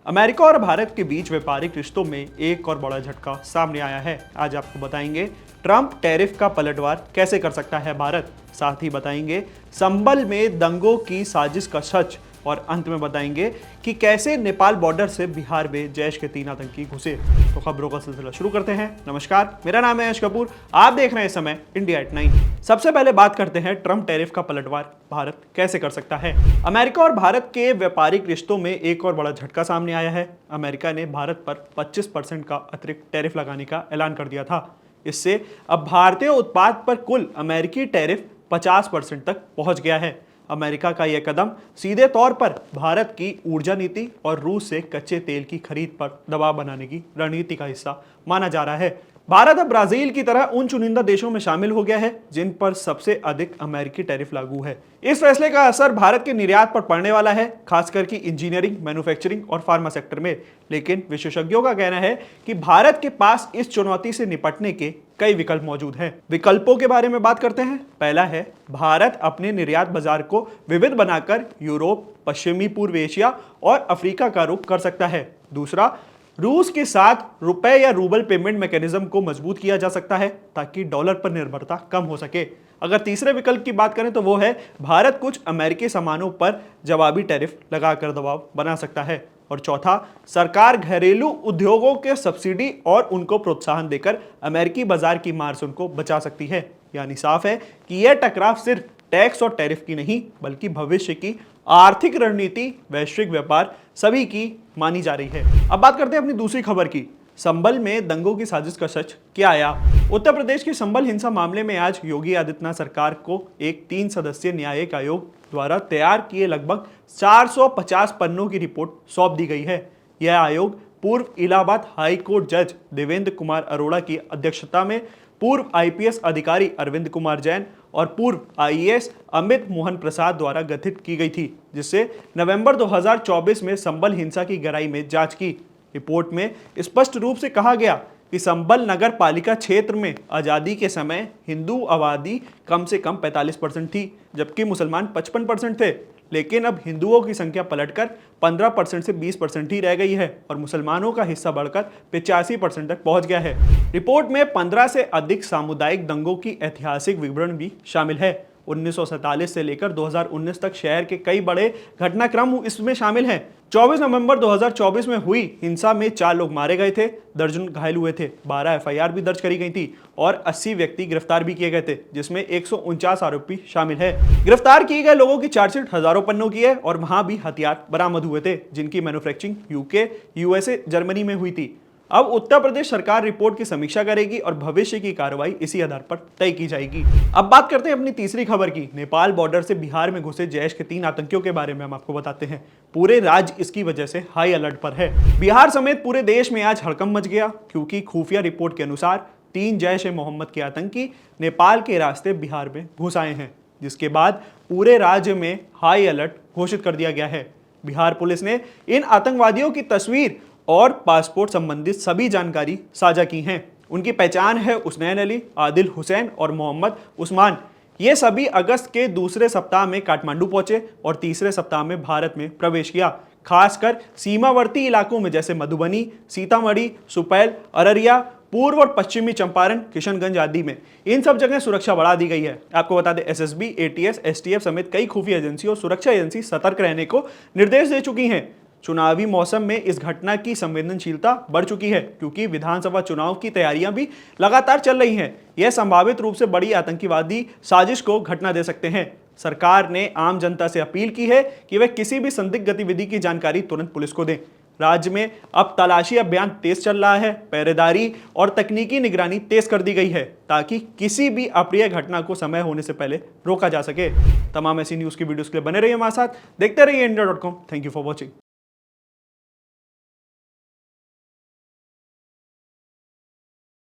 America और भारत के बीच व्यापारिक रिश्तों में एक और बड़ा झटका सामने आया है। आज आपको बताएंगे ट्रंप टैरिफ का पलटवार कैसे कर सकता है भारत। साथ ही बताएंगे संभल में दंगों की साजिश का सच और अंत में बताएंगे कि कैसे नेपाल बॉर्डर से बिहार में जैश के 3 आतंकी घुसे। तो खबरों का सिलसिला शुरू करते हैं। नमस्कार, मेरा नाम है यश कपूर, आप देख रहे हैं इस समय इंडिया एट 9। सबसे पहले बात करते हैं ट्रंप टैरिफ का पलटवार भारत कैसे कर सकता है। अमेरिका और भारत के व्यापारिक रिश्तों में एक और बड़ा झटका सामने आया है। अमेरिका ने भारत पर 25% का अतिरिक्त टैरिफ लगाने का ऐलान कर दिया था। इससे अब भारतीय उत्पाद पर कुल अमेरिकी टैरिफ 50% तक पहुंच गया है। अमेरिका का यह कदम सीधे तौर पर भारत की ऊर्जा नीति और रूस से कच्चे तेल की खरीद पर दबाव बनाने की रणनीति का हिस्सा माना जा रहा है। भारत अब ब्राजील की तरह उन चुनिंदा देशों में शामिल हो गया है जिन पर सबसे अधिक अमेरिकी टैरिफ लागू है। इस फैसले का असर भारत के निर्यात पर पड़ने वाला है, खासकर कि इंजीनियरिंग, मैन्युफैक्चरिंग और फार्मा सेक्टर में। लेकिन विशेषज्ञों का कहना है कि भारत के पास इस चुनौती से निपटने के कई विकल्प मौजूद हैं। विकल्पों के बारे में बात करते हैं। पहला है, भारत अपने निर्यात बाजार को विविध बनाकर यूरोप, पश्चिमी पूर्व एशिया और अफ्रीका का रुख कर सकता है। दूसरा, रूस के साथ रुपए या रूबल पेमेंट मैकेनिज्म को मजबूत किया जा सकता है ताकि डॉलर पर निर्भरता कम हो सके। अगर तीसरे विकल्प की बात करें तो वो है भारत कुछ अमेरिकी सामानों पर जवाबी टैरिफ लगाकर दबाव बना सकता है। और चौथा, सरकार घरेलू उद्योगों के सब्सिडी और उनको प्रोत्साहन देकर अमेरिकी बाजार की मार से उनको बचा सकती है। यानी साफ है कि यह टकराव सिर्फ टैक्स और टैरिफ की नहीं बल्कि भविष्य की आर्थिक रणनीति, वैश्विक व्यापार सभी की मानी जा रही है। अब बात करते हैं अपनी दूसरी खबर की। संभल में दंगों की साजिश का सच क्या आया। उत्तर प्रदेश के संभल हिंसा मामले में आज योगी आदित्यनाथ सरकार को एक 3 सदस्यीय न्यायिक आयोग द्वारा तैयार किए लगभग 450 पन्नों की रिपोर्ट सौंप दी गई है। यह आयोग पूर्व इलाहाबाद हाई कोर्ट जज देवेंद्र कुमार अरोड़ा की अध्यक्षता में पूर्व आईपीएस अधिकारी अरविंद कुमार जैन और पूर्व आईएएस अमित मोहन प्रसाद द्वारा गठित की गई थी, जिससे नवंबर 2024 में संभल हिंसा की गहराई में जांच की। रिपोर्ट में स्पष्ट रूप से कहा गया कि संभल नगर पालिका क्षेत्र में आज़ादी के समय हिंदू आबादी कम से कम 45% थी, जबकि मुसलमान 55% थे। लेकिन अब हिंदुओं की संख्या पलटकर 15% से 20% ही रह गई है और मुसलमानों का हिस्सा बढ़कर 85% तक पहुंच गया है। रिपोर्ट में 15 से अधिक सामुदायिक दंगों की ऐतिहासिक विवरण भी शामिल है। 1947 से लेकर 2019 तक शहर के कई बड़े घटनाक्रम इसमें शामिल हैं। 24 नवंबर 2024 में हुई हिंसा में 4 लोग मारे गए थे, दर्जन घायल हुए थे, 12 एफआईआर भी दर्ज करी गई थी और 80 व्यक्ति गिरफ्तार भी किए गए थे, जिसमें 149 आरोपी शामिल है। गिरफ्तार किए गए लोगों की चार्जशीट हजारों पन्नों की है और वहां भी हथियार बरामद हुए थे जिनकी मैन्युफैक्चरिंग यूके, यूएसए, जर्मनी में हुई थी। अब उत्तर प्रदेश सरकार रिपोर्ट की समीक्षा करेगी और भविष्य की कार्रवाई इसी आधार पर तय की जाएगी। अब बात करते हैं अपनी तीसरी खबर की। नेपाल बॉर्डर से बिहार में घुसे जैश के 3 आतंकियों के बारे में हम आपको बताते हैं। पूरे राज्य इसकी वजह से हाई अलर्ट पर है। बिहार समेत पूरे देश में आज हड़कंप मच गया क्योंकि खुफिया रिपोर्ट के अनुसार 3 जैश ए मोहम्मद के आतंकी नेपाल के रास्ते बिहार में घुस आए हैं, जिसके बाद पूरे राज्य में हाई अलर्ट घोषित कर दिया गया है। बिहार पुलिस ने इन आतंकवादियों की तस्वीर और पासपोर्ट संबंधित सभी जानकारी साझा की हैं। उनकी पहचान है उस्नैन अली, आदिल हुसैन और मोहम्मद उस्मान। ये सभी अगस्त के दूसरे सप्ताह में काठमांडू पहुंचे और तीसरे सप्ताह में भारत में प्रवेश किया। खासकर सीमावर्ती इलाकों में जैसे मधुबनी, सीतामढ़ी, सुपैल, अररिया, पूर्व और पश्चिमी चंपारण, किशनगंज आदि में इन सब जगह सुरक्षा बढ़ा दी गई है। आपको बता दें, एसएसबी, एटीएस, एसटीएफ समेत कई खुफिया एजेंसी और सुरक्षा एजेंसी सतर्क रहने को निर्देश दे चुकी हैं। चुनावी मौसम में इस घटना की संवेदनशीलता बढ़ चुकी है क्योंकि विधानसभा चुनाव की तैयारियां भी लगातार चल रही हैं। यह संभावित रूप से बड़ी आतंकवादी साजिश को घटना दे सकते हैं। सरकार ने आम जनता से अपील की है कि वे किसी भी संदिग्ध गतिविधि की जानकारी तुरंत पुलिस को दें। राज्य में अब तलाशी अभियान तेज चल रहा है। पहरेदारी और तकनीकी निगरानी तेज कर दी गई है ताकि किसी भी अप्रिय घटना को समय होने से पहले रोका जा सके। तमाम ऐसी न्यूज़ की वीडियोस के लिए बने रहिए हमारे साथ, देखते रहिए India.com। Thank you for watching.